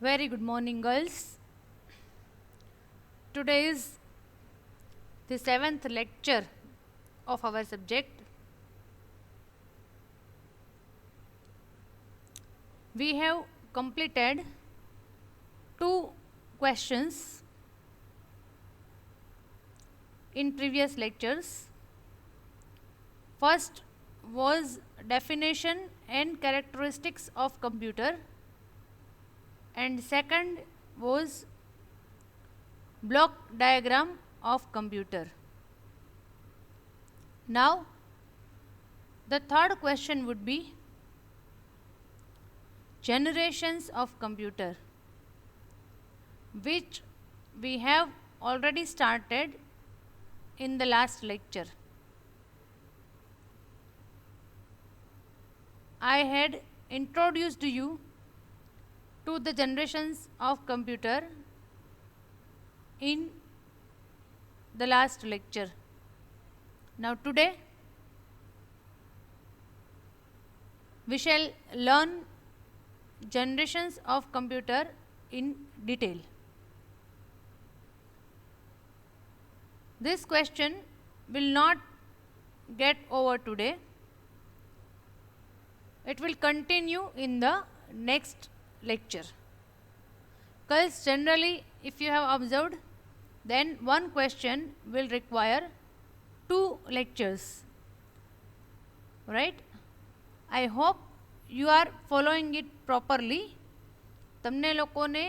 Very good morning, girls. Today is the 7th lecture of our subject. We have completed 2 questions in previous lectures. First was definition and characteristics of computer, and second was block diagram of computer. Now the third question would be generations of computer, which we have already started in the last lecture. I had introduced you to the generations of computer in the last lecture. Now today we shall learn generations of computer in detail. This question will not get over today. It will continue in the next lecture. Because generally, if you have observed, then one question will require 2 lectures, right? I hope you are following it properly. તમને લોકોને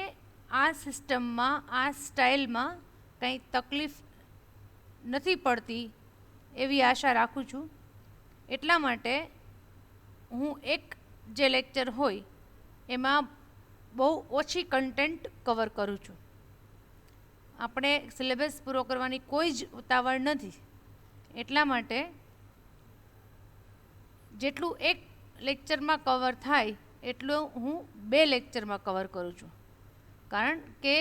આ સિસ્ટમમાં આ સ્ટાઇલમાં કંઈ તકલીફ નથી પડતી એવી આશા રાખું છું. એટલા માટે હું એક જે લેક્ચર હોય એમાં બહુ ઓછી કન્ટેન્ટ કવર કરું છું. આપણે સિલેબસ પૂરો કરવાની કોઈ જ ઉતાવળ નથી. એટલા માટે જેટલું એક લેક્ચરમાં કવર થાય એટલું હું 2 લેક્ચરમાં કવર કરું છું. કારણ કે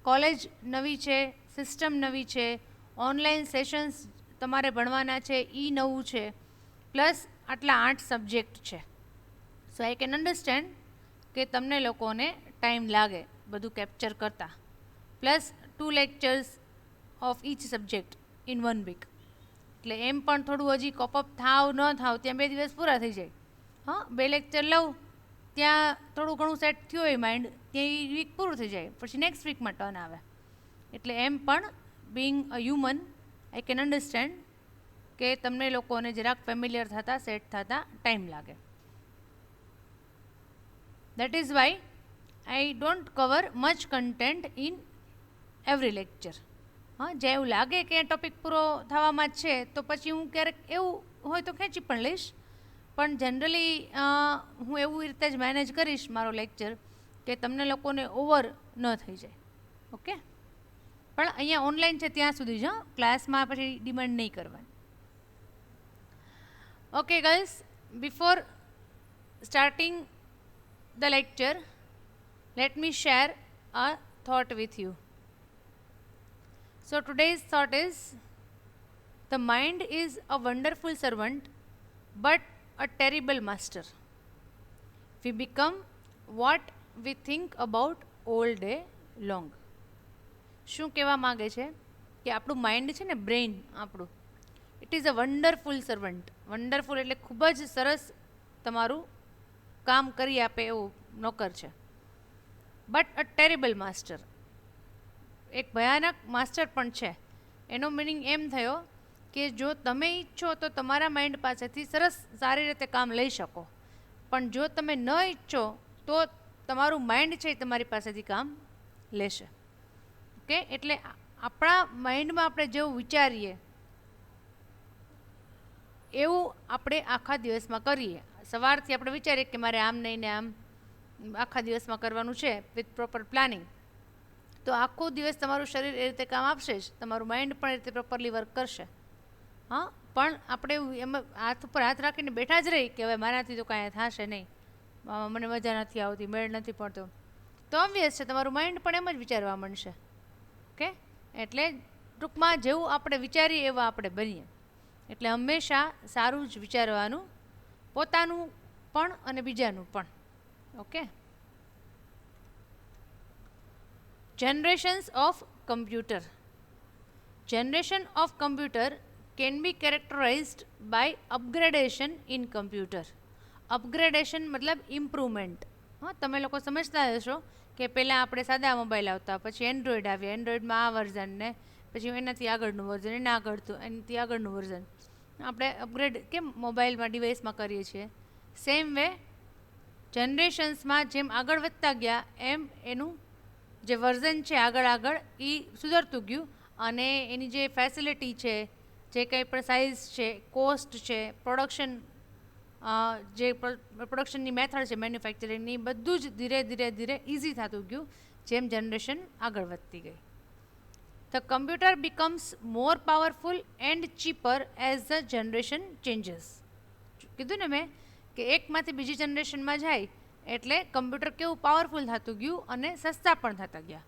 કોલેજ નવી છે, સિસ્ટમ નવી છે, ઓનલાઈન સેશન્સ તમારે ભણવાના છે એ નવું છે, પ્લસ આટલા 8 સબ્જેક્ટ છે. સો આઈ કેન અન્ડરસ્ટેન્ડ કે તમને લોકોને ટાઈમ લાગે બધું કેપ્ચર કરતાં. Plus 2 lectures of each subject in 1 week. એટલે એમ પણ થોડું હજી કોપઅપ થાવ ન થાવ ત્યાં 2 દિવસ પૂરા થઈ જાય. હા, 2 લેક્ચર લઉં ત્યાં થોડું ઘણું સેટ થયું હોય માઇન્ડ, ત્યાં એ વીક પૂરું થઈ જાય, પછી નેક્સ્ટ વીકમાં ટર્ન આવે. એટલે એમ પણ being a human I can understand કે તમને લોકોને જરાક ફેમિલિયર થતાં સેટ થતાં ટાઈમ લાગે. That is why I don't cover much content in every lecture. હા, જે એવું લાગે કે ટોપિક પૂરો થવામાં જ છે તો પછી હું ક્યારેક એવું હોય તો ખેંચી પણ લઈશ, પણ જનરલી હું એવી રીતે જ મેનેજ કરીશ મારો લેક્ચર કે તમને લોકોને ઓવર ન થઈ જાય. ઓકે, પણ અહીંયા ઓનલાઈન છે ત્યાં સુધી જ, ક્લાસમાં પછી ડિમાન્ડ નહીં કરવાની. Okay girls, before starting the lecture let me share a thought with you. So today's thought is, the mind is a wonderful servant but a terrible master. We become what we think about all day long. શું કહેવા માગે છે કે આપણું mind છે ને, brain આપણું, it is a wonderful servant. Wonderful એટલે ખૂબ જ સરસ તમારું કામ કરી આપે એવું નોકર છે. બટ અ ટેરેબલ માસ્ટર, એક ભયાનક માસ્ટર પણ છે. એનો મિનિંગ એમ થયો કે જો તમે ઈચ્છો તો તમારા માઇન્ડ પાસેથી સરસ સારી રીતે કામ લઈ શકો, પણ જો તમે ન ઈચ્છો તો તમારું માઇન્ડ છે એ તમારી પાસેથી કામ લેશે. ઓકે, એટલે આપણા માઇન્ડમાં આપણે જેવું વિચારીએ એવું આપણે આખા દિવસમાં કરીએ. સવારથી આપણે વિચારીએ કે મારે આમ નહીં ને આમ આખા દિવસમાં કરવાનું છે વિથ પ્રોપર પ્લાનિંગ, તો આખો દિવસ તમારું શરીર એ રીતે કામ આપશે જ, તમારું માઇન્ડ પણ એ રીતે પ્રોપરલી વર્ક કરશે. હા, પણ આપણે એમાં હાથ ઉપર હાથ રાખીને બેઠા જ રહી કે હવે મારાથી તો કાંઈ થશે નહીં, મને મજા નથી આવતી, મેળ નથી પડતો, તો ઓબ્વિયસ છે તમારું માઇન્ડ પણ એમ જ વિચારવા માંડશે. ઓકે, એટલે ટૂંકમાં જેવું આપણે વિચારીએ એવા આપણે બનીએ. એટલે હંમેશા સારું જ વિચારવાનું, પોતાનું પણ અને બીજાનું પણ. Okay, Generations of computer. Generation of computer can be characterized by upgradation in computer. Upgradation મતલબ ઇમ્પ્રુવમેન્ટ. હા, તમે લોકો સમજતા હશો કે પહેલાં આપણે સાદા મોબાઈલ આવતા, પછી એન્ડ્રોઈડ આવ્યા, એન્ડ્રોઈડમાં આ વર્ઝન ને પછી એનાથી આગળનું વર્ઝન, એના આગળનું, એનાથી આગળનું વર્ઝન. આપણે અપગ્રેડ કેમ મોબાઈલમાં ડિવાઇસમાં કરીએ છીએ, સેમ વે જનરેશન્સમાં જેમ આગળ વધતા ગયા એમ એનું જે વર્ઝન છે આગળ આગળ એ સુધરતું ગયું અને એની જે ફેસિલિટી છે, જે કંઈ પણ સાઇઝ છે, કોસ્ટ છે, પ્રોડક્શન જે પ્રોડક્શનની મેથડ છે મેન્યુફેક્ચરિંગની, બધું જ ધીરે ધીરે ધીરે ઇઝી થતું ગયું જેમ જનરેશન આગળ વધતી ગઈ. The computer becomes more powerful and cheaper as the generation changes. કીધું ને મેં કે એકમાંથી બીજી જનરેશનમાં જાય એટલે કમ્પ્યુટર કેવું પાવરફુલ થતું ગયું અને સસ્તા પણ થતા ગયા.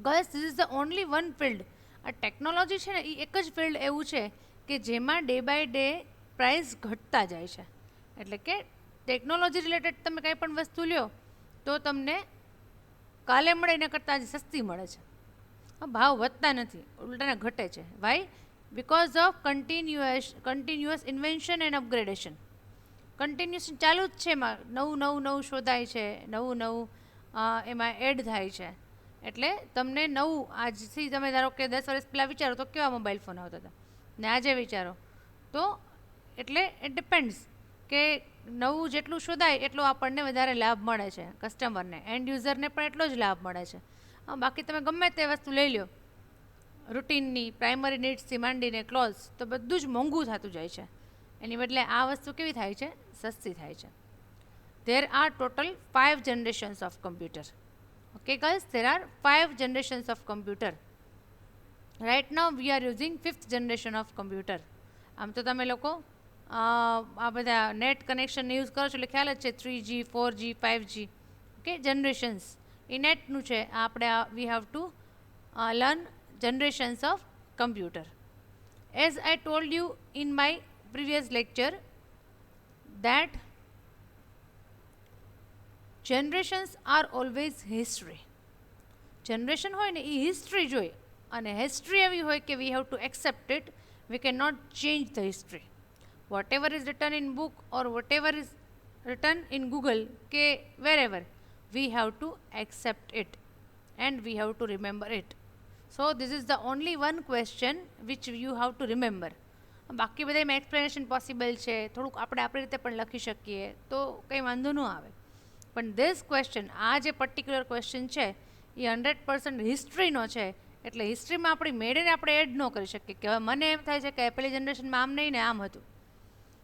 Girls, this is the only one field. આ ટેકનોલોજી છે ને એ એક જ ફિલ્ડ એવું છે કે જેમાં ડે બાય ડે પ્રાઇસ ઘટતા જાય છે. એટલે કે ટેકનોલોજી રિલેટેડ તમે કંઈ પણ વસ્તુ લ્યો તો તમને કાલે મળે એના કરતાં આજે સસ્તી મળે છે. ભાવ વધતા નથી, ઉલટાને ઘટે છે. Why? Because of continuous invention and upgradation. Continuous ચાલુ જ છે, એમાં નવું શોધાય છે, નવું એમાં એડ થાય છે. એટલે તમને નવું, આજથી તમે ધારો કે 10 વર્ષ પહેલાં વિચારો તો કેવા મોબાઈલ ફોન આવતા હતા ને આજે વિચારો તો, એટલે ઇટ ડિપેન્ડ્સ કે નવું જેટલું શોધાય એટલો આપણને વધારે લાભ મળે છે, કસ્ટમરને, એન્ડ યુઝરને પણ એટલો જ લાભ મળે છે. બાકી તમે ગમે તે વસ્તુ લઈ લો, રૂટીનની પ્રાઇમરી નીડ્સથી માંડીને ક્લોઝ, તો બધું જ મોંઘું થતું જાય છે. એની બદલે આ વસ્તુ કેવી થાય છે? સસ્તી થાય છે. There are total 5 generations of computer. Okay guys, there are 5 generations of computer. Right now we are using 5th generation of computer. આમ તો તમે લોકો આ બધા નેટ કનેક્શન યુઝ કરો છો એટલે ખ્યાલ જ છે 3G 4G 5G. Okay, generations એ નેટનું છે. આપણે વી have to learn generations of computer. As I told you in my previous lecture that generations are always history. Generation હોય ને એ હિસ્ટ્રી જોઈ અને હિસ્ટ્રી એવી હોય કે we have to accept it. We can not change the history. Whatever is written in book or whatever is written in Google કે wherever, we have to accept it and we have to remember it. So this is the only one question which you have to remember. બાકી બધામાં explanation possible છે, થોડુંક આપણે આપણી રીતે પણ લખી શકીએ તો કંઈ વાંધો ન આવે. પણ ધીસ ક્વેશ્ચન, આ જે પર્ટિક્યુલર ક્વેશ્ચન છે એ 100% હિસ્ટ્રીનો છે. એટલે હિસ્ટ્રીમાં આપણી મેળીને આપણે એડ ન કરી શકીએ કે હવે મને એમ થાય છે કે પહેલી જનરેશનમાં આમ નહીં ને આમ હતું,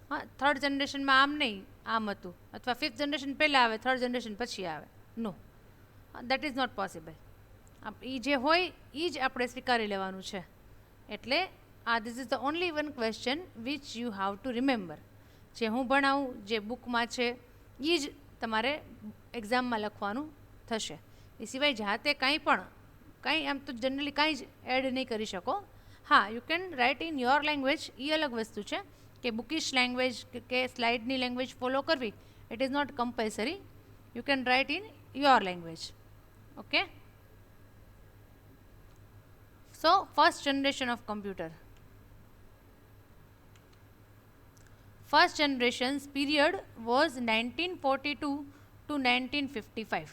હા, થર્ડ જનરેશનમાં આમ નહીં આમ હતું, અથવા 5th જનરેશન પહેલાં આવે, થર્ડ જનરેશન પછી આવે. નો, દેટ ઇઝ નોટ પોસિબલ. એ જે હોય એ જ આપણે સ્વીકારી લેવાનું છે. એટલે this is the only one question which you have to remember. જે હું ભણાવું, જે બુકમાં છે એ જ તમારે એક્ઝામમાં લખવાનું થશે. એ સિવાય જાતે કંઈ આમ તો જનરલી કાંઈ જ એડ નહીં કરી શકો. હા, you can write in your language, એ અલગ વસ્તુ છે કે બુકિશ લેંગ્વેજ કે સ્લાઇડની લેંગ્વેજ ફોલો કરવી, it is not compulsory. You can write in your language. Okay, so first generation of computer. First generation's period was 1942 to 1955.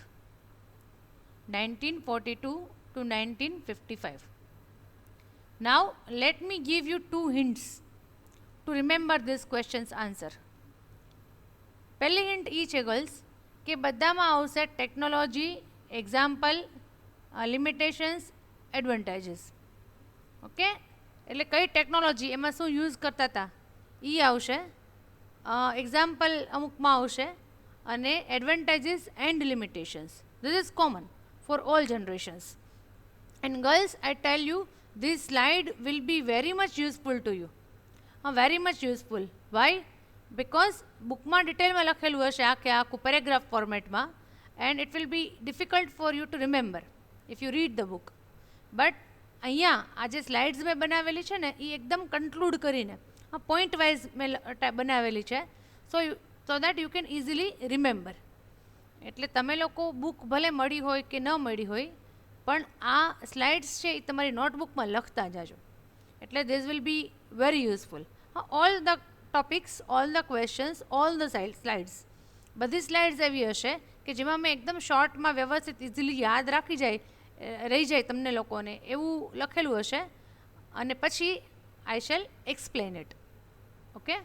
1942 to 1955. Now let me give you 2 hints to remember this question's answer. પહેલી hint એ છે girls કે બધામાં આવશે technology, example, limitations, advantages. Okay, એટલે કઈ technology, એમાં શું use કરતા હતા એ આવશે, એક્ઝામ્પલ અમુકમાં આવશે, અને advantages and limitations. This is common for all generations. And girls, I tell you this slide will be very much useful to you. Very much useful. Why? Because બુકમાં ડિટેલમાં લખેલું હશે આખું પેરેગ્રાફ ફોર્મેટમાં, and it will be difficult for you to remember if you read the book. But અહીંયા આ જે slides મેં બનાવેલી છે ને એ એકદમ કન્ક્લુડ કરીને પોઈન્ટ વાઇઝ મેં બનાવેલી છે, so that you can easily remember. એટલે તમે લોકો બુક ભલે મળી હોય કે ન મળી હોય, પણ આ સ્લાઇડ્સ છે એ તમારી નોટબુકમાં લખતા જાજો, એટલે this will be very useful. All the topics, all the questions, all the slides, બધી સ્લાઇડ્સ એવી હશે કે જેમાં મેં એકદમ શોર્ટમાં વ્યવસ્થિત ઇઝીલી યાદ રહી જાય તમને લોકોને એવું લખેલું હશે, અને પછી આઈ શેલ એક્સપ્લેન ઇટ. ઓકે,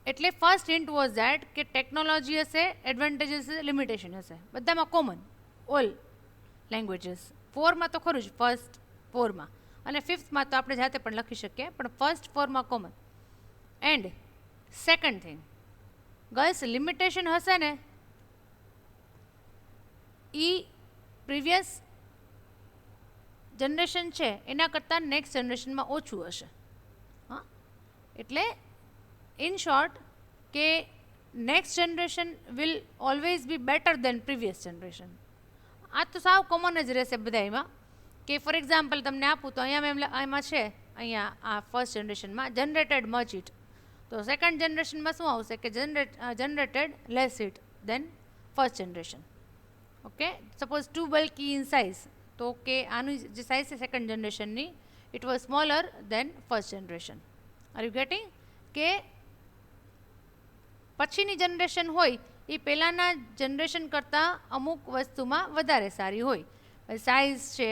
એટલે ફર્સ્ટ હિન્ટ વોઝ ધેટ કે ટેકનોલોજી હશે, એડવાન્ટેજીસ હશે, લિમિટેશન હશે, બધામાં કોમન, ઓલ લેંગ્વેજીસ. 4માં તો ખરું જ, ફર્સ્ટ 4માં, અને 5થમાં તો આપણે જાતે પણ લખી શકીએ, પણ ફર્સ્ટ 4માં common. And second thing, girls, limitation હશે ને એ પ્રીવિયસ જનરેશન છે એના કરતાં નેક્સ્ટ જનરેશનમાં ઓછું હશે. હા, એટલે ઇન શોર્ટ કે next generation will always be better than previous generation. આ તો સાવ કોમન જ રહેશે બધા એમાં. કે ફોર એક્ઝામ્પલ તમને આપું તો અહીંયા એમાં છે, અહીંયા આ ફર્સ્ટ જનરેશનમાં જનરેટેડ મચ હીટ, તો સેકન્ડ જનરેશનમાં શું આવશે કે generated less heat than first generation. Okay, suppose too bulky in size, તો કે આનું જે સાઇઝ છે સેકન્ડ જનરેશનની, it was smaller than first generation. Are you getting? કે પછીની જનરેશન હોય એ પહેલાંના જનરેશન કરતાં અમુક વસ્તુમાં વધારે સારી હોય. સાઇઝ છે,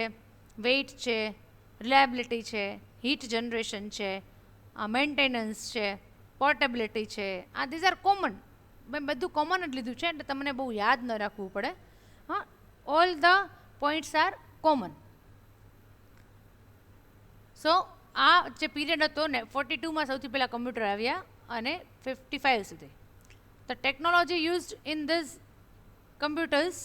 વેઇટ છે, રિલાયબિલિટી છે, હીટ જનરેશન છે, મેન્ટેનન્સ છે, પોર્ટેબિલિટી છે, આ ધીઝ આર કોમન. મેં બધું કોમન જ લીધું છે એટલે તમને બહુ યાદ ન રાખવું પડે. હા, all the points are common. So આ જે પીરિયડ હતો ને, 42માં સૌથી પહેલાં કમ્પ્યુટર આવ્યા અને 55 સુધી. The technology used in these computers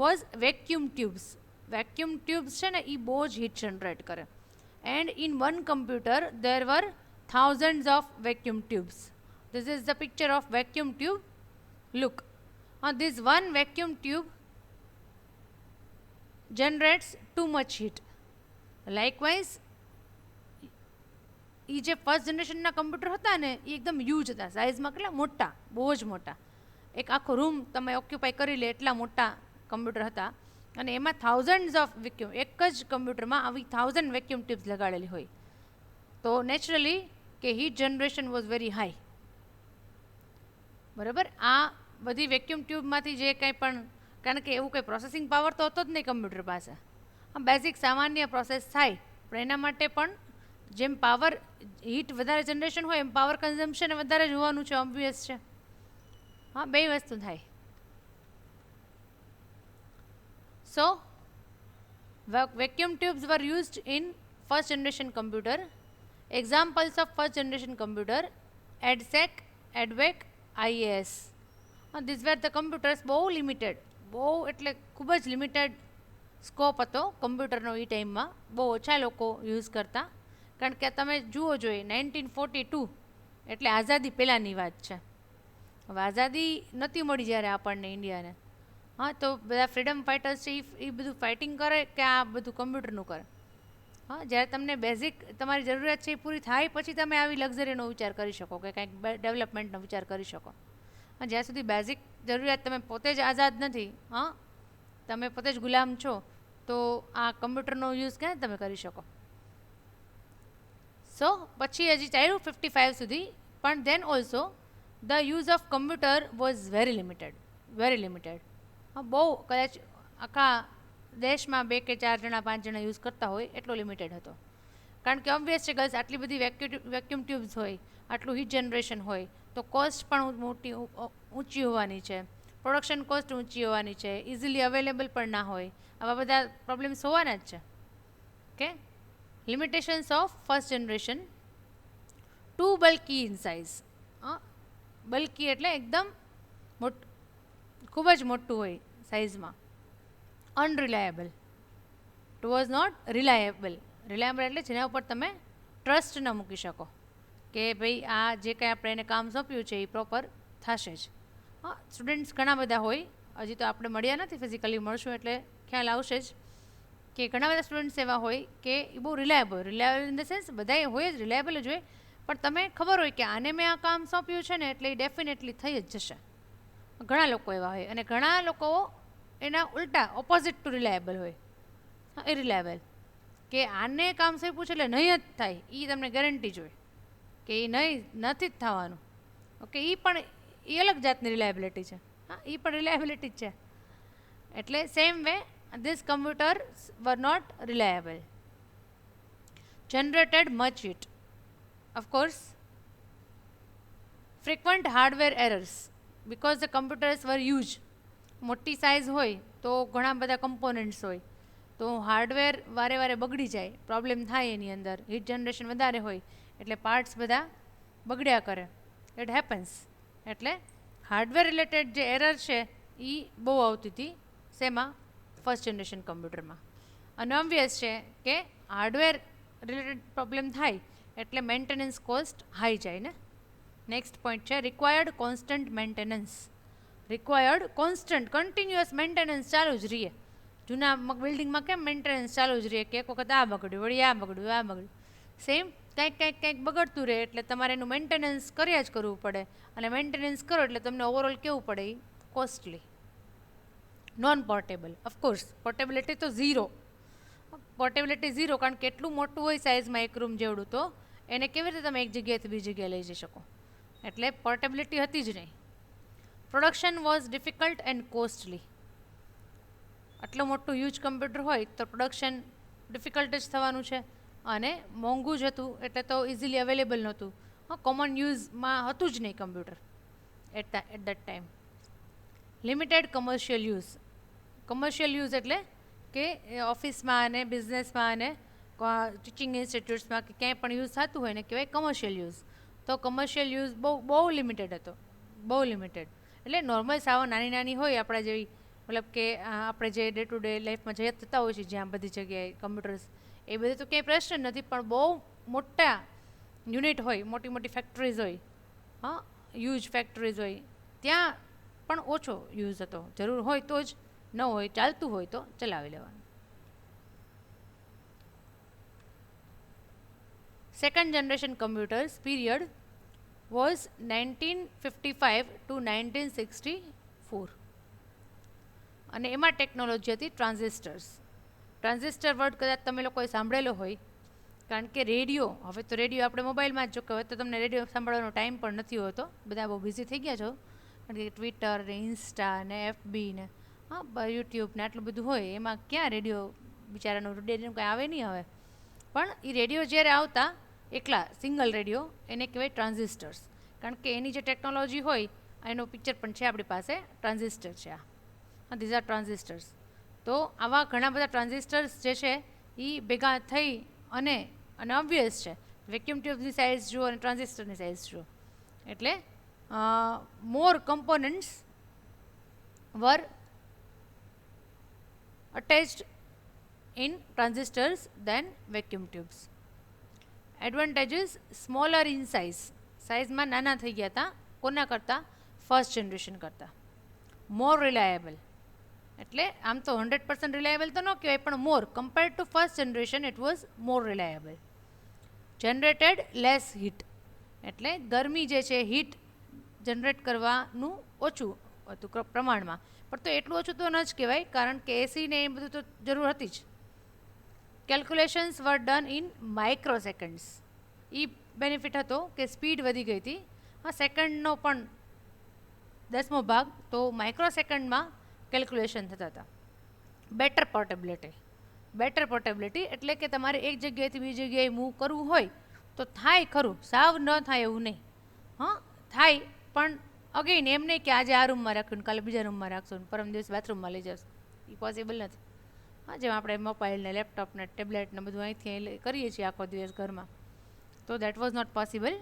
was vacuum tubes. Vacuum tubes છે ને એ બહુ જ હીટ જનરેટ કરે. And in one computer there were thousands of vacuum tubes. This is the picture of vacuum tube. Look, this one vacuum tube generates too much heat. Likewise, એ જે first જનરેશનના computer હતા ને એ એકદમ huge હતા, સાઇઝમાં કેટલા મોટા, બહુ જ મોટા, એક આખો રૂમ તમે ઓક્યુપાય કરી લે એટલા મોટા કમ્પ્યુટર હતા. અને એમાં થાઉઝન્ડ્સ ઓફ વેક્યુમ, એક જ કમ્પ્યુટરમાં આવી 1000 વેક્યુમ ટ્યુબ્સ લગાડેલી હોય, તો નેચરલી કે heat generation was very high. બરાબર, આ બધી વેક્યુમ ટ્યુબમાંથી જે કંઈ પણ, કારણ કે એવું કંઈ પ્રોસેસિંગ પાવર તો હતો જ નહીં કમ્પ્યુટર પાસે, બેઝિક સામાન્ય પ્રોસેસ થાય, પણ એના માટે પણ જેમ પાવર હીટ વધારે જનરેશન હોય એમ પાવર કન્ઝમ્પશન વધારે જ હોવાનું છે, ઓબ્વિયસ છે. હા, બે વસ્તુ થાય. સો vacuum tubes were used in first generation computer. Examples of first generation computer: EDSEC, EDVEC, IAS. These were the computers. બહુ લિમિટેડ, બહુ એટલે ખૂબ જ લિમિટેડ સ્કોપ હતો કમ્પ્યુટરનો એ ટાઈમમાં, બહુ ઓછા લોકો યુઝ કરતા. કારણ કે તમે જુઓ જોઈએ 1942 એટલે આઝાદી પહેલાંની વાત છે. હવે આઝાદી નહોતી મળી જ્યારે આપણને ઇન્ડિયાને. હા, તો બધા ફ્રીડમ ફાઇટર્સ છે એ બધું ફાઇટિંગ કરે કે આ બધું કમ્પ્યુટરનું કરે. હા, જ્યારે તમને બેઝિક તમારી જરૂરિયાત છે એ પૂરી થાય પછી તમે આવી લક્ઝરીનો વિચાર કરી શકો કે કંઈક ડેવલપમેન્ટનો વિચાર કરી શકો. હા, જ્યાં સુધી બેઝિક જરૂરિયાત તમે પોતે જ આઝાદ નથી, હા, તમે પોતે જ ગુલામ છો, તો આ કમ્પ્યુટરનો યુઝ ક્યાં તમે કરી શકો. સો પછી હજી ચાલ્યું 55 સુધી, પણ then also the use of computer was very limited, very limited. હા, બહુ કદાચ આખા દેશમાં 2 કે 4 જણા 5 જણા યુઝ કરતા હોય એટલો લિમિટેડ હતો. કારણ કે ઓબ્વિયસ છે ગર્લ્સ, આટલી બધી વેક્યુમ ટ્યુબ્સ હોય, આટલું હીટ જનરેશન હોય, તો કોસ્ટ પણ ઊંચી હોવાની છે, પ્રોડક્શન કોસ્ટ ઊંચી હોવાની છે, ઇઝીલી અવેલેબલ પણ ના હોય, આવા બધા પ્રોબ્લેમ્સ હોવાના જ છે. Okay, limitations of first generation: too bulky in size. Bulky એટલે એકદમ મોટું, ખૂબ જ મોટું હોય સાઇઝમાં. Unreliable, it was not reliable. Reliable એટલે જેના ઉપર તમે ટ્રસ્ટ ન મૂકી શકો કે ભાઈ આ જે કંઈ આપણે એને કામ સોંપ્યું છે એ પ્રોપર થશે જ. હા, સ્ટુડન્ટ્સ ઘણા બધા હોય, હજી તો આપણે મળ્યા નથી, ફિઝિકલી મળશું એટલે ખ્યાલ આવશે જ કે ઘણા બધા સ્ટુડન્ટ્સ એવા હોય કે એ બહુ રિલાયેબલ ઇન ધ સેન્સ બધાએ હોય જ, રિલાયેબલ જ હોય, પણ તમે ખબર હોય કે આને મેં આ કામ સોંપ્યું છે ને એટલે એ ડેફિનેટલી થઈ જ જશે. ઘણા લોકો એવા હોય અને ઘણા લોકો એના ઉલટા ઓપોઝિટ ટુ રિલાયેબલ હોય, ઇરિલાયેબલ, કે આને કામ સાહેબ પૂછે એટલે નહીં જ થાય, એ તમને ગેરંટી જોઈએ કે એ નથી જ થવાનું. ઓકે, એ પણ એ અલગ જાતની રિલાયેબિલિટી છે. હા, એ પણ રિલાયેબિલિટી જ છે. એટલે same way this computers were not reliable. Generated much heat. Of course frequent hardware errors because the computers were use. મોટી સાઇઝ હોય તો ઘણા બધા કમ્પોનન્ટ્સ હોય તો હાર્ડવેર વારે વારે બગડી જાય, પ્રોબ્લેમ થાય એની અંદર. હીટ જનરેશન વધારે હોય એટલે પાર્ટ્સ બધા બગડ્યા કરે. It happens. એટલે હાર્ડવેર રિલેટેડ જે એરર છે એ બહુ આવતી હતી શેમાં? ફર્સ્ટ જનરેશન કમ્પ્યુટરમાં. અને ઓબ્વિયસ છે કે હાર્ડવેર રિલેટેડ પ્રોબ્લેમ થાય એટલે મેન્ટેનન્સ કોસ્ટ હાઈ જાય ને. નેક્સ્ટ પોઈન્ટ છે required constant maintenance. Required constant continuous maintenance ચાલુ જ રહીએ. જૂના બિલ્ડિંગમાં કેમ મેન્ટેનન્સ ચાલુ જ રહીએ કે એક વખત આ બગડ્યું, વળી આ બગડ્યું, આ બગડ્યું. સેમ કંઈક બગડતું રહે એટલે તમારે એનું મેન્ટેનન્સ કર્યા જ કરવું પડે. અને મેન્ટેનન્સ કરો એટલે તમને ઓવરઓલ કેવું પડે? એ costly. Non portable. Of course portability તો ઝીરો. પોર્ટેબિલિટી ઝીરો, કારણ કે એટલું મોટું હોય સાઇઝમાં એક રૂમ જેવડું, તો એને કેવી રીતે તમે એક જગ્યાએથી બીજી જગ્યાએ લઈ જઈ શકો? એટલે પોર્ટેબિલિટી હતી જ નહીં. Production was difficult and costly. આટલું મોટું હ્યુજ કમ્પ્યુટર હોય તો પ્રોડક્શન ડિફિકલ્ટ જ થવાનું છે અને મોંઘું જ હતું એટલે તો ઇઝીલી અવેલેબલ નહોતું. કોમન યુઝમાં હતું જ નહીં computer at that time. Limited commercial use. Commercial use એટલે કે ઓફિસમાં અને બિઝનેસમાં અને ટીચિંગ ઇન્સ્ટિટ્યૂટ્સમાં કે ક્યાંય પણ યુઝ થતું હોય ને કહેવાય કમર્શિયલ યુઝ. તો કમર્શિયલ યુઝ બહુ લિમિટેડ હતો, બહુ લિમિટેડ. એટલે નોર્મલ સાવ નાની હોય આપણા જેવી, મતલબ કે આપણે જે ડે ટુ ડે લાઈફમાં જે થતા હોય છે જ્યાં બધી જગ્યાએ કમ્પ્યુટર્સ, એ બધું તો ક્યાંય પ્રશ્ન નથી. પણ બહુ મોટા યુનિટ હોય, મોટી મોટી ફેક્ટરીઝ હોય, હ્યુજ ફેક્ટરીઝ હોય, ત્યાં પણ ઓછો યુઝ હતો. જરૂર હોય તો જ, ન હોય ચાલતું હોય તો ચલાવી લેવાનું. Second generation computers period was 1955 to 1964. અને એમાં ટેકનોલોજી હતી ટ્રાન્ઝિસ્ટર્સ. ટ્રાન્ઝિસ્ટર વર્ડ કદાચ તમે લોકોએ સાંભળેલો હોય, કારણ કે રેડિયો, હવે તો રેડિયો આપણે મોબાઈલમાં જ જો કે હવે તો તમને રેડિયો સાંભળવાનો ટાઈમ પણ નથી હોતો, બધા બહુ બિઝી થઈ ગયા છો. કારણ કે ટ્વિટર ને ઇન્સ્ટા ને FB ને યુટ્યુબ ને આટલું બધું હોય, એમાં ક્યાં રેડિયો બિચારાનું રેડિયોનું કંઈ આવે નહીં હવે. પણ એ રેડિયો જ્યારે આવતા એકલા સિંગલ રેડિયો, એને કહેવાય ટ્રાન્ઝિસ્ટર્સ. કારણ કે એની જે ટેકનોલોજી હોય, એનો પિક્ચર પણ છે આપણી પાસે, ટ્રાન્ઝિસ્ટર છે આ. These are transistors. તો આવા ઘણા બધા ટ્રાન્ઝિસ્ટર્સ જે છે એ ભેગા થઈ અને ઓબ્વિયસ છે વેક્યુમ ટ્યુબની સાઇઝ જુઓ અને ટ્રાન્ઝિસ્ટરની સાઇઝ જુઓ એટલે more components were attached in transistors than vacuum tubes. Advantages: smaller in size. સાઇઝમાં નાના થઈ ગયા હતા કોના કરતાં? ફર્સ્ટ જનરેશન કરતાં. More reliable. એટલે આમ તો 100% રિલાયેબલ તો ન કહેવાય, પણ more compared to first generation it was more reliable. Generated less heat. એટલે ગરમી જે છે, હીટ જનરેટ કરવાનું ઓછું હતું પ્રમાણમાં. પણ તો એટલું ઓછું તો ન જ કહેવાય, કારણ કે એસી ને એ બધું તો જરૂર હતી જ. Calculations were done in micro seconds. એ બેનિફિટ હતો કે સ્પીડ વધી ગઈ હતી. સેકન્ડનો પણ 10મો ભાગ, તો માઇક્રો સેકન્ડમાં કેલ્ક્યુલેશન થતા હતા. Better portability. બેટર પોર્ટેબિલિટી એટલે કે તમારે એક જગ્યાએથી બીજી જગ્યાએ મૂવ કરવું હોય તો થાય ખરું, સાવ ન થાય એવું નહીં. થાય પણ અગેન એમ નહીં કે આજે આ રૂમમાં રાખ્યું ને કાલે બીજા રૂમમાં રાખશું ને પરમ દિવસ બાથરૂમમાં લઈ જશું, એ પોસિબલ નથી. જેમ આપણે મોબાઈલ ને લેપટોપ ને ટેબ્લેટ ને બધું અહીંથી કરીએ છીએ આખો દિવસ ઘરમાં, તો that was not possible.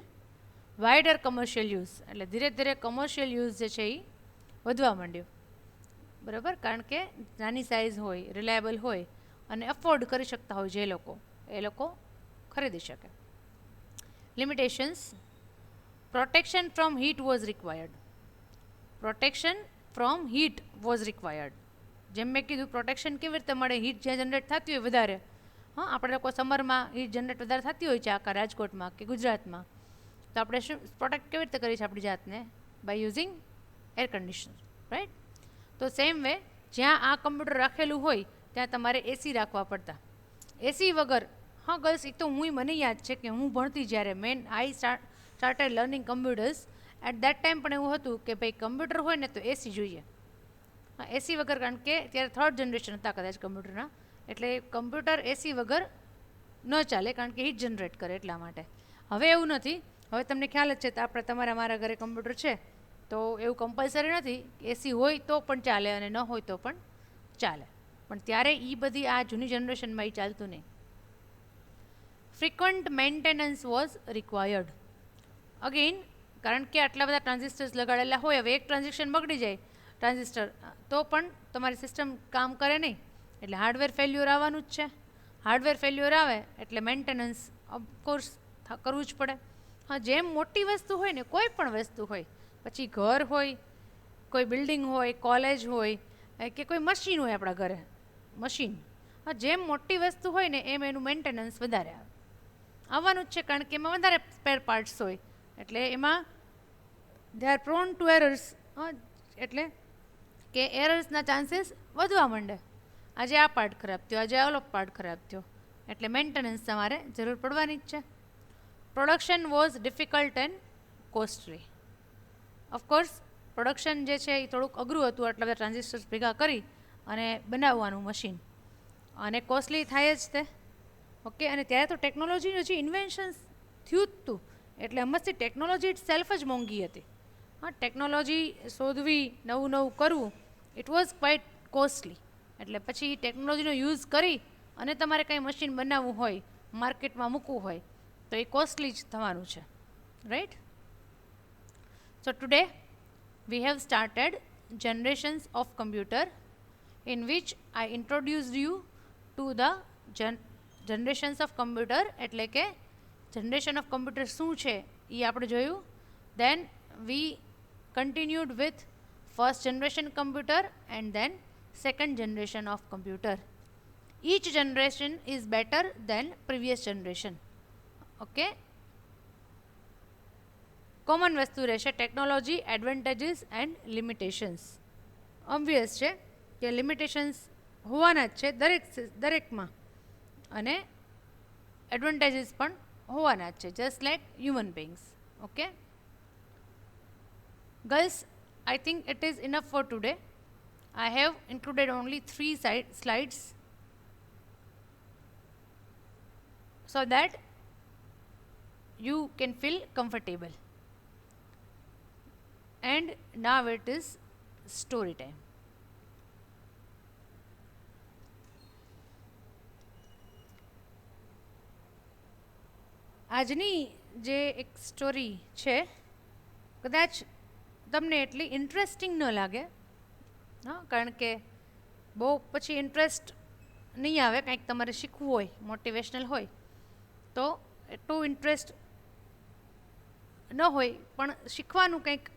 Wider commercial use. એટલે ધીરે ધીરે કમર્શિયલ યુઝ જે છે એ વધવા માંડ્યો, બરાબર. કારણ કે નાની સાઇઝ હોય, રિલાયેબલ હોય અને અફોર્ડ કરી શકતા હોય જે લોકો, એ લોકો ખરીદી શકે. Limitations: protection from heat was required. Protection from heat was required. જેમ મેં કીધું, પ્રોટેક્શન કેવી રીતે મળે? હીટ જ્યાં જનરેટ થતી હોય વધારે, આપણે લોકો સમરમાં હીટ જનરેટ વધારે થતી હોય છે આખા રાજકોટમાં કે ગુજરાતમાં, તો આપણે શું પ્રોટેક્ટ કેવી રીતે કરીએ છીએ આપણી જાતને? By using air conditioner. Right. તો સેમ વે જ્યાં આ કમ્પ્યુટર રાખેલું હોય ત્યાં તમારે એસી રાખવા પડતા. એસી વગર, હા ગર્લ્સ, એક તો મને યાદ છે કે હું ભણતી જ્યારે I started learning computers at that time પણ એવું હતું કે ભાઈ કમ્પ્યુટર હોય ને તો એસી જોઈએ. હા, એસી વગર, કારણ કે ત્યારે થર્ડ જનરેશન હતા કદાચ કમ્પ્યુટરના, એટલે કમ્પ્યુટર એસી વગર ન ચાલે કારણ કે હીટ જનરેટ કરે એટલા માટે. હવે એવું નથી. હવે તમને ખ્યાલ જ છે, તો આપણે મારા ઘરે કમ્પ્યુટર છે તો એવું કમ્પલસરી નથી, એસી હોય તો પણ ચાલે અને ન હોય તો પણ ચાલે. પણ ત્યારે એ બધી આ જૂની જનરેશનમાં એ ચાલતું નહીં. Frequent maintenance was required. Again, કારણ કે આટલા બધા ટ્રાન્ઝિસ્ટર્સ લગાડેલા હોય, હવે એક ટ્રાન્ઝેક્શન બગડી જાય ટ્રાન્ઝિસ્ટર તો પણ તમારી સિસ્ટમ કામ કરે નહીં, એટલે હાર્ડવેર ફેલ્યુઅર આવવાનું જ છે. હાર્ડવેર ફેલ્યુઅર આવે એટલે મેન્ટેનન્સ ઓફકોર્સ કરવું જ પડે. હા, જેમ મોટી વસ્તુ હોય ને, કોઈ પણ વસ્તુ હોય, પછી ઘર હોય, કોઈ બિલ્ડિંગ હોય, કોલેજ હોય કે કોઈ મશીન હોય આપણા ઘરે, મશીન, હા, જેમ મોટી વસ્તુ હોય ને એમ એનું મેન્ટેનન્સ વધારે આવે, આવવાનું જ છે. કારણ કે એમાં વધારે સ્પેર પાર્ટ્સ હોય, એટલે એમાં they are prone to errors. એટલે કે એરર્સના ચાન્સીસ વધવા માંડે. આજે આ પાર્ટ ખરાબ થયો, આજે ઓલો પાર્ટ ખરાબ થયો, એટલે મેન્ટેનન્સ તમારે જરૂર પડવાની જ છે. Production was difficult and costly. Of course production જે છે એ થોડુંક અઘરું હતું, આટલા બધા ટ્રાન્ઝિસ્ટર્સ ભેગા કરી અને બનાવવાનું મશીન, અને કોસ્ટલી થાય જ તે. ઓકે, અને ત્યારે તો ટેકનોલોજીનું હજી ઇન્વેન્શન્સ થયું જ હતું, એટલે મસ્તી ટેકનોલોજી ઇટ સેલ્ફ જ મોંઘી હતી. હા, ટેકનોલોજી શોધવી, નવું નવું કરવું, ઇટ વોઝ ક્વાઇટ કોસ્ટલી. એટલે પછી ટેકનોલોજીનો યુઝ કરી અને તમારે કંઈ મશીન બનાવવું હોય, માર્કેટમાં મૂકવું હોય, તો એ કોસ્ટલી જ થવાનું છે, right. So today we have started generations of computer, in which I introduced you to the generations of computer, એટલે કે generation of computer શું છે એ આપણે જોયું. Then we continued with first generation computer and then second generation of computer. Each generation is better than previous generation. Okay, common વસ્તુ રહેશે technology, advantages and limitations. Obvious છે કે લિમિટેશન્સ હોવાના જ છે દરેકમાં, અને એડવાન્ટેજીસ પણ હોવાના જ છે, just like human beings. Okay girls, I think it is enough for today. I have included only 3 slides so that you can feel comfortable. And now it is story time. આજની જે એક story છે કદાચ તમને એટલી interesting ન લાગે, હા, કારણ કે બહુ પછી ઇન્ટરેસ્ટ નહીં આવે. કંઈક તમારે શીખવું હોય, મોટિવેશનલ હોય, તો એટલું ઇન્ટરેસ્ટ ન હોય, પણ શીખવાનું કંઈક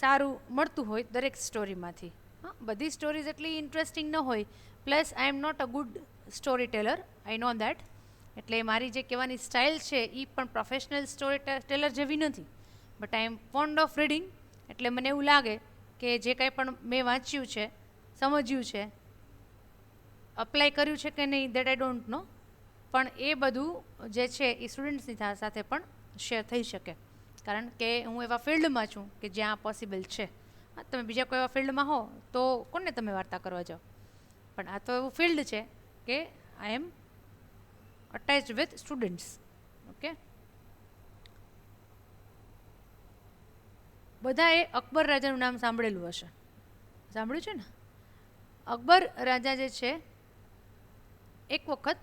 સારું મળતું હોય દરેક સ્ટોરીમાંથી. હા, બધી સ્ટોરીઝ એટલી ઇન્ટરેસ્ટિંગ ન હોય. Plus I am not a good storyteller, I know that. એટલે મારી જે કહેવાની સ્ટાઇલ છે એ પણ પ્રોફેશનલ સ્ટોરી ટેલર જેવી નથી. But I am fond of reading, એટલે મને એવું લાગે કે જે કાંઈ પણ મેં વાંચ્યું છે, સમજ્યું છે, અપ્લાય કર્યું છે કે નહીં દેટ આઈ ડોન્ટ નો, પણ એ બધું જે છે એ સ્ટુડન્ટ્સની સાથે પણ શેર થઈ શકે, કારણ કે હું એવા ફિલ્ડમાં છું કે જ્યાં પોસિબલ છે. હા, તમે બીજા કોઈ એવા ફિલ્ડમાં હો તો કોને તમે વાર્તા કરવા જાઓ, પણ આ તો એવું ફિલ્ડ છે કે આઈ એમ અટેચ્ડ વિથ સ્ટુડન્ટ્સ. ઓકે, બધાએ અકબર રાજાનું નામ સાંભળેલું હશે, સાંભળ્યું છે ને? અકબર રાજા જે છે એક વખત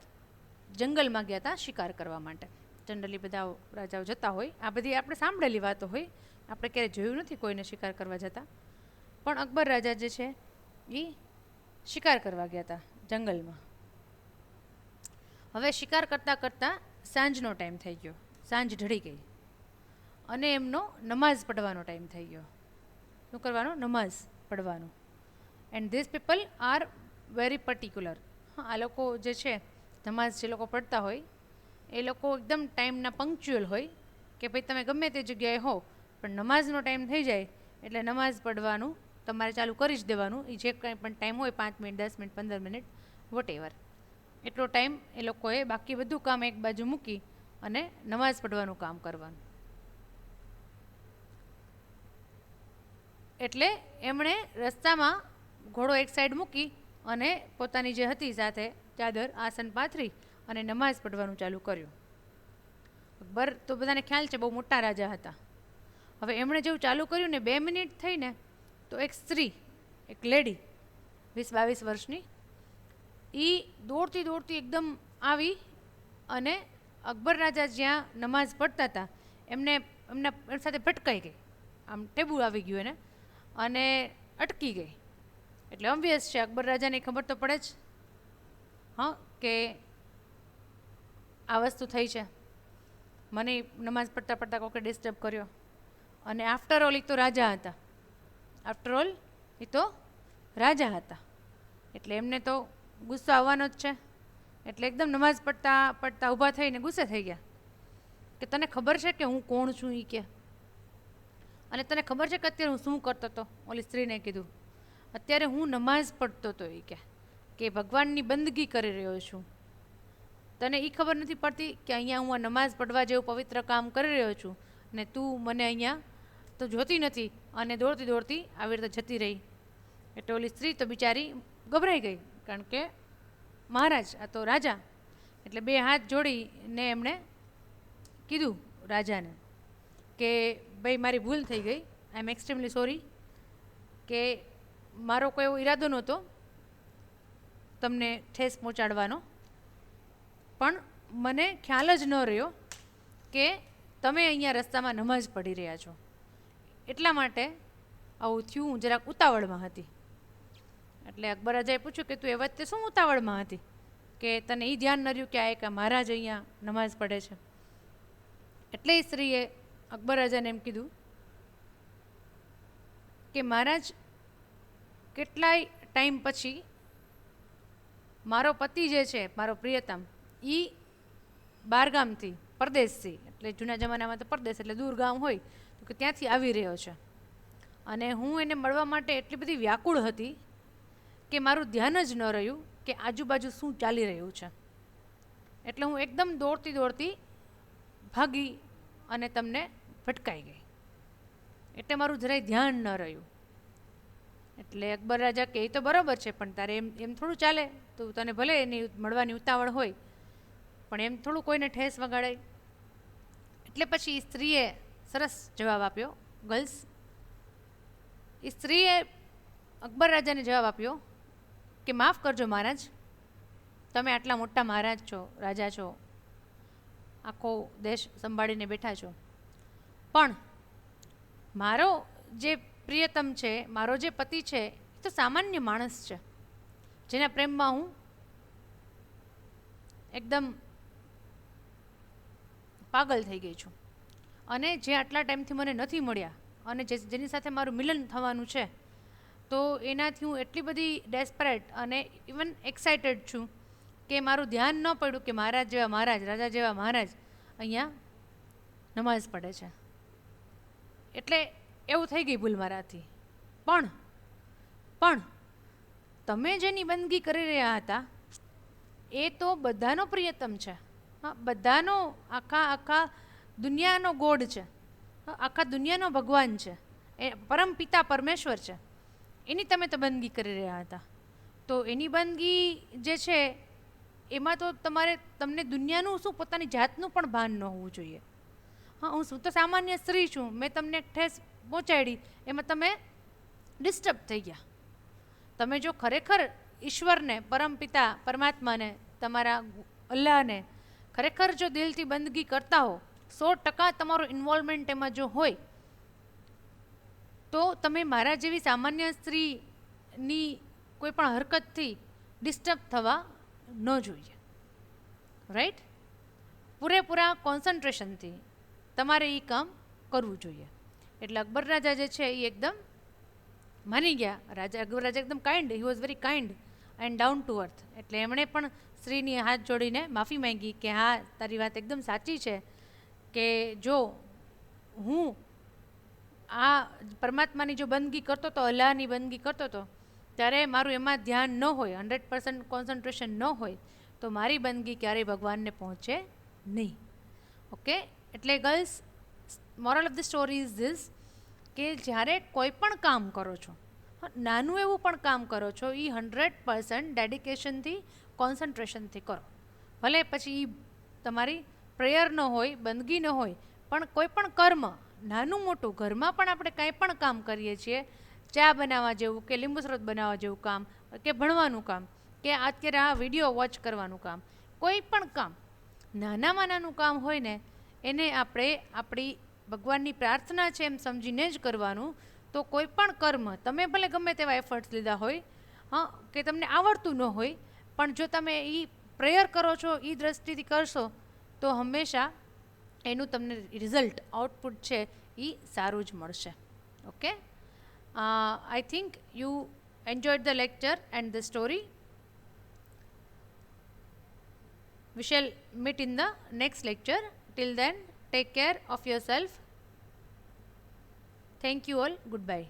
જંગલમાં ગયા હતા શિકાર કરવા માટે. જનરલી બધા રાજાઓ જતા હોય, આ બધી આપણે સાંભળેલી વાતો હોય, આપણે ક્યારેય જોયું નથી કોઈને શિકાર કરવા જતા. પણ અકબર રાજા જે છે એ શિકાર કરવા ગયા હતા જંગલમાં. હવે શિકાર કરતાં કરતાં સાંજનો ટાઈમ થઈ ગયો, સાંજ ઢળી ગઈ, અને એમનો નમાઝ પડવાનો ટાઈમ થઈ ગયો. શું કરવાનો? નમાઝ પડવાનો. And this people are very particular. હા, આ લોકો જે છે નમાઝ જે લોકો પડતા હોય એ લોકો એકદમ ટાઈમના પંક્ચ્યુઅલ હોય, કે ભાઈ તમે ગમે તે જગ્યાએ હો પણ નમાઝનો ટાઈમ થઈ જાય એટલે નમાઝ પડવાનું તમારે ચાલુ કરી જ દેવાનું. એ જે કંઈ પણ ટાઈમ હોય, 5 minute, 10 minute, 15 minute, whatever, એટલો ટાઈમ એ લોકોએ બાકી બધું કામ એક બાજુ મૂકી અને નમાઝ પઢવાનું કામ કરવાનું. એટલે એમણે રસ્તામાં ઘોડો એક સાઈડ મૂકી અને પોતાની જે હતી સાથે ચાદર આસન પાથરી અને નમાઝ પઢવાનું ચાલુ કર્યું. અકબર તો બધાને ખ્યાલ છે બહુ મોટા રાજા હતા. હવે એમણે જેવું ચાલુ કર્યું ને 2 મિનિટ થઈને તો એક સ્ત્રી, એક લેડી 20-22 વર્ષની, એ દોડતી દોડતી એકદમ આવી અને અકબર રાજા જ્યાં નમાઝ પઢતા હતા એમના સાથે ભટકાઈ ગઈ. આમ ટેબુ આવી ગયું એને અને અટકી ગઈ. એટલે ઓબ્વિયસ છે અકબર રાજાને ખબર તો પડે જ, હા, કે આ વસ્તુ થઈ છે, મને નમાઝ પઢતા પઢતા કોકે ડિસ્ટર્બ કર્યો. અને આફ્ટર ઓલ એ તો રાજા હતા, આફ્ટર ઓલ એ તો રાજા હતા, એટલે એમને તો ગુસ્સો આવવાનો જ છે. એટલે એકદમ નમાઝ પઢતા પઢતા ઊભા થઈને ગુસ્સે થઈ ગયા કે તને ખબર છે કે હું કોણ છું? એ કે, અને તને ખબર છે કે અત્યારે હું શું કરતો હતો? ઓલી સ્ત્રીને કીધું, અત્યારે હું નમાઝ પઢતો હતો. એ કે ભગવાનની બંદગી કરી રહ્યો છું. તને એ ખબર નથી પડતી કે અહીંયા હું આ નમાઝ પઢવા જેવું પવિત્ર કામ કરી રહ્યો છું ને તું મને અહીંયા તો જોતી નથી અને દોડતી દોડતી આવી રીતે જતી રહી. એટલે ઓલી સ્ત્રી તો બિચારી ગભરાઈ ગઈ, કારણ કે મહારાજ આ તો રાજા. એટલે 2 હાથ જોડીને એમણે કીધું રાજાને કે ભાઈ મારી ભૂલ થઈ ગઈ, આઈ એમ એક્સ્ટ્રીમલી સોરી, કે મારો કોઈ એવો ઈરાદો નહોતો તમને ઠેસ પહોંચાડવાનો, પણ મને ખ્યાલ જ ન રહ્યો કે તમે અહીંયા રસ્તામાં નમાઝ પઢી રહ્યા છો, એટલા માટે આવું થયું. હું જરાક ઉતાવળમાં હતી. એટલે અકબર રાજાએ પૂછ્યું કે તું એ વખતે શું ઉતાવળમાં હતી કે તને એ ધ્યાન ન રહ્યું કે આ એક મહારાજ અહીંયા નમાઝ પઢે છે? એટલે એ સ્ત્રીએ અકબર રાજાને એમ કીધું કે મહારાજ, કેટલાય ટાઈમ પછી મારો પતિ જે છે, મારો પ્રિયતમ, એ બહારગામથી, પરદેશથી, એટલે જૂના જમાનામાં તો પરદેશ એટલે દૂર ગામ હોય તો કે ત્યાંથી આવી રહ્યો છે, અને હું એને મળવા માટે એટલી બધી વ્યાકુળ હતી કે મારું ધ્યાન જ ન રહ્યું કે આજુબાજુ શું ચાલી રહ્યું છે. એટલે હું એકદમ દોડતી દોડતી ભાગી અને તમને ભટકાઈ ગઈ, એટલે મારું જરાય ધ્યાન ન રહ્યું. એટલે અકબર રાજા કે એ તો બરાબર છે, પણ તારે એમ થોડું ચાલે, તો તને ભલે એની મળવાની ઉતાવળ હોય પણ એમ થોડું કોઈને ઠેસ વગાડાય. એટલે પછી સ્ત્રીએ સરસ જવાબ આપ્યો. ગર્લ્સ, એ સ્ત્રીએ અકબર રાજાને જવાબ આપ્યો કે માફ કરજો મહારાજ, તમે આટલા મોટા મહારાજ છો, રાજા છો, આખો દેશ સંભાળીને બેઠા છો, પણ મારો જે પ્રિયતમ છે, મારો જે પતિ છે, એ તો સામાન્ય માણસ છે જેના પ્રેમમાં હું એકદમ પાગલ થઈ ગઈ છું, અને જે આટલા ટાઈમથી મને નથી મળ્યા અને જેની સાથે મારું મિલન થવાનું છે, તો એનાથી હું એટલી બધી ડેસ્પરેટ અને ઇવન એક્સાઇટેડ છું કે મારું ધ્યાન ન પડ્યું કે મહારાજ જેવા મહારાજ, રાજા જેવા મહારાજ અહીંયા નમાઝ પઢે છે. એટલે એવું થઈ ગઈ ભૂલ મારાથી. પણ તમે જેની બંદગી કરી રહ્યા હતા એ તો બધાનો પ્રિયતમ છે, હા, બધાનો, આખા દુનિયાનો ગોડ છે, આખા દુનિયાનો ભગવાન છે, એ પરમ પિતા પરમેશ્વર છે, એની તમે તો બંદગી કરી રહ્યા હતા. તો એની બંદગી જે છે એમાં તો તમને દુનિયાનું શું, પોતાની જાતનું પણ ભાન ન હોવું જોઈએ. હા, હું તો સામાન્ય સ્ત્રી છું, મેં તમને ઠેસ પહોંચાડી, એમાં તમે ડિસ્ટર્બ થઈ ગયા. તમે જો ખરેખર ઈશ્વરને, પરમપિતા પરમાત્માને, તમારા અલ્લાહને ખરેખર જો દિલથી બંદગી કરતા હો, 100% તમારું ઇન્વોલ્વમેન્ટ એમાં જો હોય, તો તમે મારા જેવી સામાન્ય સ્ત્રીની કોઈ પણ હરકતથી ડિસ્ટર્બ થવા ન જોઈએ. રાઈટ? પૂરેપૂરા કોન્સન્ટ્રેશનથી તમારે એ કામ કરવું જોઈએ. એટલે અકબર રાજા જે છે એ એકદમ માની ગયા. અકબર રાજા એકદમ kind, he was very kind and down to earth. એટલે એમણે પણ સ્ત્રીની હાથ જોડીને માફી માંગી કે હા, તારી વાત એકદમ સાચી છે કે જો હું આ પરમાત્માની જો બંદગી કરતો હતો, અલ્લાહની બંદગી કરતો હતો, ત્યારે મારું એમાં ધ્યાન ન હોય, 100% કોન્સન્ટ્રેશન ન હોય, તો મારી બંદગી ક્યારેય ભગવાનને પહોંચે નહીં. ઓકે, એટલે girls, moral of the story is this, કે જ્યારે કોઈ પણ કામ કરો છો, નાનું એવું પણ કામ કરો છો, એ 100% ડેડિકેશનથી, કોન્સન્ટ્રેશનથી કરો. ભલે પછી એ તમારી પ્રેયર ન હોય, બંદગી ન હોય, પણ કોઈ પણ કર્મ, નાનું મોટું, ઘરમાં પણ આપણે કંઈ પણ કામ કરીએ છીએ, ચા બનાવવા જેવું કે લીંબુ શરબત બનાવવા જેવું કામ, કે ભણવાનું કામ, કે અત્યારે આ વિડીયો વોચ કરવાનું કામ, કોઈ પણ કામ નાનામાં નાનું કામ હોય ને, એને આપણે આપણી ભગવાનની પ્રાર્થના છે એમ સમજીને જ કરવાનું. તો કોઈ પણ કર્મ તમે ભલે ગમે તેવા એફર્ટ્સ લીધા હોય, કે તમને આવડતું ન હોય, પણ જો તમે એ પ્રેયર કરો છો, એ દ્રષ્ટિથી કરશો, તો હંમેશા એનું તમને રિઝલ્ટ, આઉટપુટ છે એ સારું જ મળશે. Okay, I think you enjoyed the lecture and the story. We shall meet in the next lecture. Till then, take care of yourself. Thank you all. Goodbye.